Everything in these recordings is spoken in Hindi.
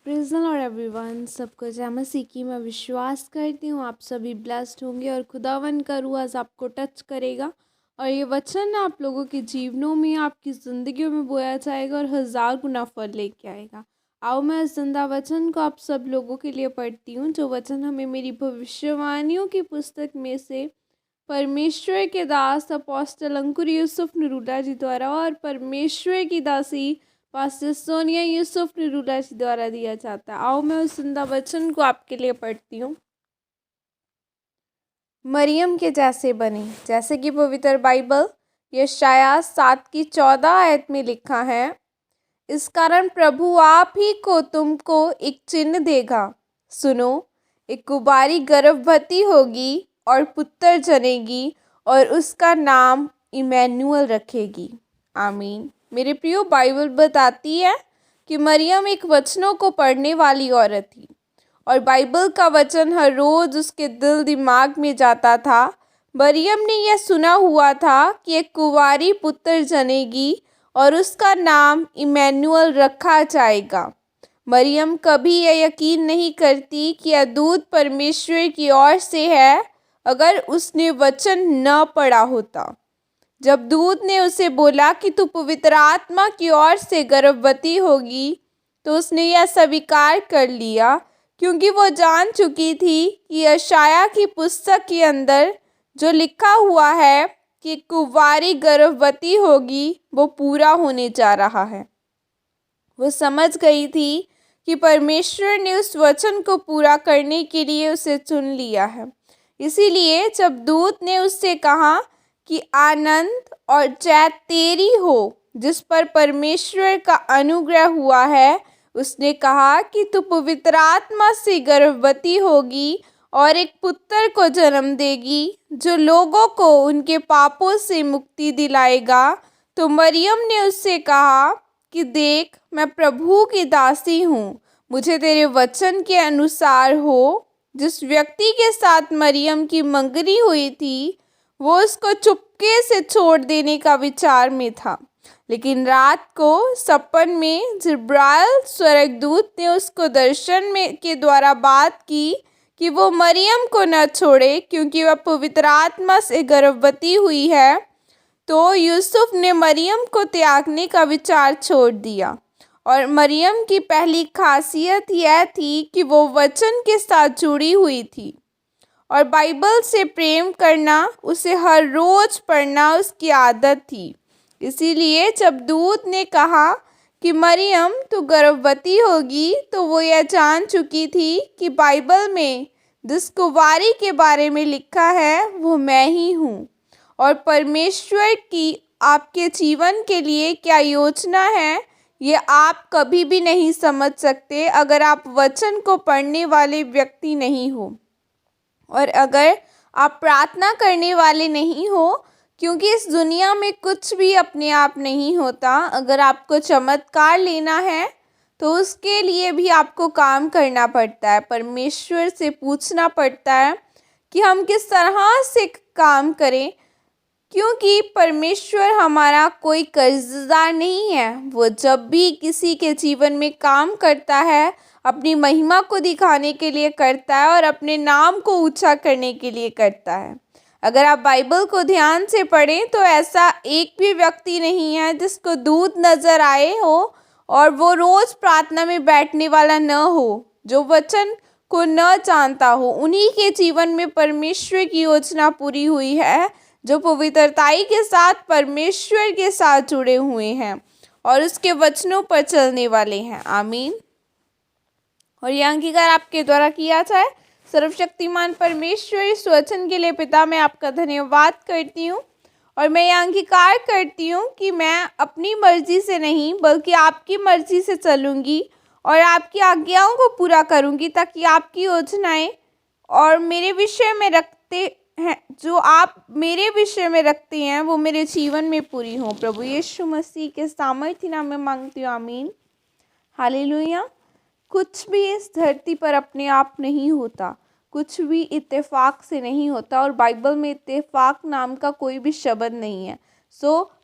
Praise the Lord everyone. सबको जय मसीह की मैं विश्वास करती हूँ आप सभी ब्लेस्ड होंगे और खुदावन का रूह आज आपको टच करेगा और ये वचन आप लोगों के जीवनों में, आपकी ज़िंदगियों में बोया जाएगा और 1000 गुना फल लेके आएगा। आओ मैं इस जिंदा वचन को आप सब लोगों के लिए पढ़ती हूँ, जो वचन हमें मेरी भविष्यवाणियों की पुस्तक में से परमेश्वर के दास अपोस्टल अंकुर यूसुफ नरूला जी द्वारा और परमेश्वर की दासी पास्टर सोनिया यूसुफ नरूला जी द्वारा दिया जाता है। आओ मैं उस जिंदा वचन को आपके लिए पढ़ती हूँ। मरियम के जैसे बने, जैसे कि पवित्र बाइबल यशायाह 7:14 में लिखा है, इस कारण प्रभु आप ही को तुमको एक चिन्ह देगा। सुनो, एक कुंवारी गर्भवती होगी और पुत्र जनेगी और उसका नाम इमैनुअल रखेगी। आमीन। मेरे प्रियो, बाइबल बताती है कि मरियम एक वचनों को पढ़ने वाली औरत थी और बाइबल का वचन हर रोज़ उसके दिल दिमाग में जाता था। मरियम ने यह सुना हुआ था कि एक कुंवारी पुत्र जनेगी और उसका नाम इमैनुअल रखा जाएगा। मरियम कभी यह यकीन नहीं करती कि यह दूत परमेश्वर की ओर से है अगर उसने वचन न पढ़ा होता। जब दूत ने उसे बोला कि तू पवित्र आत्मा की ओर से गर्भवती होगी, तो उसने यह स्वीकार कर लिया, क्योंकि वो जान चुकी थी कि यशायाह की पुस्तक के अंदर जो लिखा हुआ है कि कुंवारी गर्भवती होगी, वो पूरा होने जा रहा है। वो समझ गई थी कि परमेश्वर ने उस वचन को पूरा करने के लिए उसे चुन लिया है। इसीलिए जब दूत ने उससे कहा कि आनंद और जय तेरी हो जिस पर परमेश्वर का अनुग्रह हुआ है, उसने कहा कि तू पवित्र आत्मा से गर्भवती होगी और एक पुत्र को जन्म देगी जो लोगों को उनके पापों से मुक्ति दिलाएगा। तो मरियम ने उससे कहा कि देख, मैं प्रभु की दासी हूँ, मुझे तेरे वचन के अनुसार हो। जिस व्यक्ति के साथ मरियम की मंगनी हुई थी, वो उसको चुपके से छोड़ देने का विचार में था, लेकिन रात को सपन में जिब्राइल स्वर्गदूत ने उसको दर्शन में के द्वारा बात की कि वो मरियम को न छोड़े, क्योंकि वह पवित्र आत्मा से गर्भवती हुई है। तो यूसुफ ने मरियम को त्यागने का विचार छोड़ दिया और मरियम की पहली खासियत यह थी कि वो वचन के साथ जुड़ी हुई थी और बाइबल से प्रेम करना, उसे हर रोज़ पढ़ना उसकी आदत थी। इसीलिए जब दूत ने कहा कि मरियम तू गर्भवती होगी, तो वो यह जान चुकी थी कि बाइबल में जिस कुंवारी के बारे में लिखा है वो मैं ही हूँ और परमेश्वर की आपके जीवन के लिए क्या योजना है, ये आप कभी भी नहीं समझ सकते अगर आप वचन को पढ़ने वाले व्यक्ति नहीं हो और अगर आप प्रार्थना करने वाले नहीं हो, क्योंकि इस दुनिया में कुछ भी अपने आप नहीं होता। अगर आपको चमत्कार लेना है तो उसके लिए भी आपको काम करना पड़ता है, परमेश्वर से पूछना पड़ता है कि हम किस तरह से काम करें, क्योंकि परमेश्वर हमारा कोई कर्जदार नहीं है। वो जब भी किसी के जीवन में काम करता है, अपनी महिमा को दिखाने के लिए करता है और अपने नाम को ऊंचा करने के लिए करता है। अगर आप बाइबल को ध्यान से पढ़ें तो ऐसा एक भी व्यक्ति नहीं है जिसको दूत नज़र आए हो और वो रोज़ प्रार्थना में बैठने वाला न हो, जो वचन को न जानता हो। उन्हीं के जीवन में परमेश्वर की योजना पूरी हुई है, जो पवित्रताई के साथ परमेश्वर के साथ जुड़े हुए हैं और उसके वचनों पर चलने वाले हैं। आमीन। और यह अंगीकार आपके द्वारा किया जाए। सर्वशक्तिमान परमेश्वर, इस वचन के लिए पिता मैं आपका धन्यवाद करती हूँ और मैं यह अंगीकार करती हूँ कि मैं अपनी मर्जी से नहीं बल्कि आपकी मर्जी से चलूँगी और आपकी आज्ञाओं को पूरा करूँगी, ताकि आपकी योजनाएं और मेरे विषय में रखते हैं, जो आप मेरे विषय में रखते हैं, वो मेरे जीवन में पूरी हो। प्रभु यीशु मसीह के सामर्थ्य नाम में मांगती हूँ। आमीन। हालेलुया। कुछ भी इस धरती पर अपने आप नहीं होता, कुछ भी इत्तेफाक से नहीं होता और बाइबल में इत्तेफाक नाम का कोई भी शब्द नहीं है।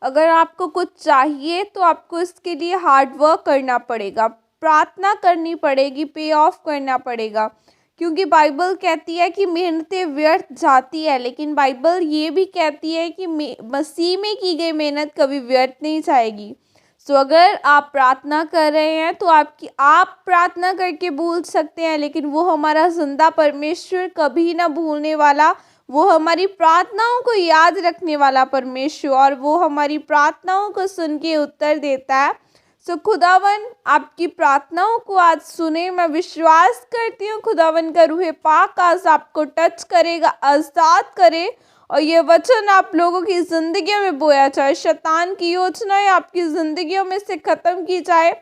अगर आपको कुछ चाहिए तो आपको इसके लिए हार्ड वर्क करना पड़ेगा, प्रार्थना करनी पड़ेगी, पे ऑफ करना पड़ेगा। क्योंकि बाइबल कहती है कि मेहनतें व्यर्थ जाती है, लेकिन बाइबल ये भी कहती है कि मसीह में की गई मेहनत कभी व्यर्थ नहीं जाएगी। सो अगर आप प्रार्थना कर रहे हैं तो आप प्रार्थना करके भूल सकते हैं, लेकिन वो हमारा जिंदा परमेश्वर कभी ना भूलने वाला, वो हमारी प्रार्थनाओं को याद रखने वाला परमेश्वर, और वो हमारी प्रार्थनाओं को सुन के उत्तर देता है। सो खुदावन आपकी प्रार्थनाओं को आज सुने। मैं विश्वास करती हूँ खुदावन का रूह पाक आज आपको टच करेगा, आज़ाद करे, और ये वचन आप लोगों की ज़िंदगियों में बोया जाए। शैतान की योजनाएं आपकी ज़िंदगियों में से ख़त्म की जाए।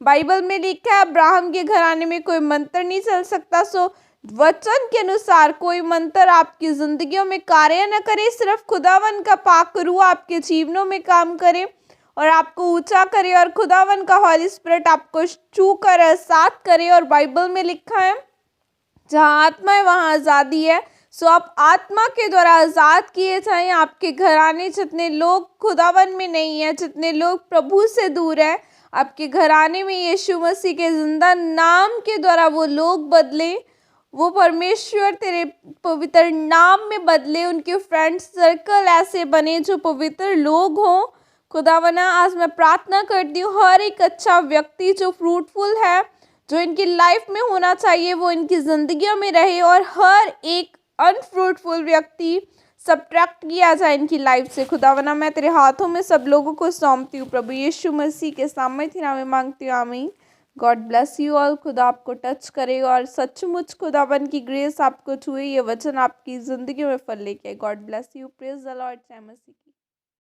बाइबल में लिखा है अब्राहम के घराने में कोई मंत्र नहीं चल सकता। सो वचन के अनुसार कोई मंत्र आपकी ज़िंदगियों में कार्य न करे, सिर्फ खुदावन का पाक रूह आपके जीवनों में काम करे और आपको ऊंचा करे, और खुदावन का हॉली स्पिरिट आपको छू कर एहसास करे। और बाइबल में लिखा है जहाँ आत्मा है वहाँ आज़ादी है। सो आप आत्मा के द्वारा आज़ाद किए जाएं। आपके घराने जितने लोग खुदावन में नहीं है, जितने लोग प्रभु से दूर है, आपके घराने में यीशु मसीह के जिंदा नाम के द्वारा वो लोग बदले, वो परमेश्वर तेरे पवित्र नाम में बदले। उनके फ्रेंड सर्कल ऐसे बने जो पवित्र लोग हों। खुदावना आज मैं प्रार्थना करती हूँ हर एक अच्छा व्यक्ति जो फ्रूटफुल है, जो इनकी लाइफ में होना चाहिए, वो इनकी ज़िंदगियों में रहे, और हर एक अनफ्रूटफुल व्यक्ति सब्ट्रैक्ट किया जाए इनकी लाइफ से। खुदावना मैं तेरे हाथों में सब लोगों को सौंपती हूँ प्रभु यीशु मसीह के सामर्थ्य नाम में मांगती हूँ, आमीन। God bless you all. खुदा आपको टच करे और सचमुच खुदावन की ग्रेस आपको छुए, ये वचन आपकी ज़िंदगी में फल लेके। God bless you. Praise the Lord. जय मसीह।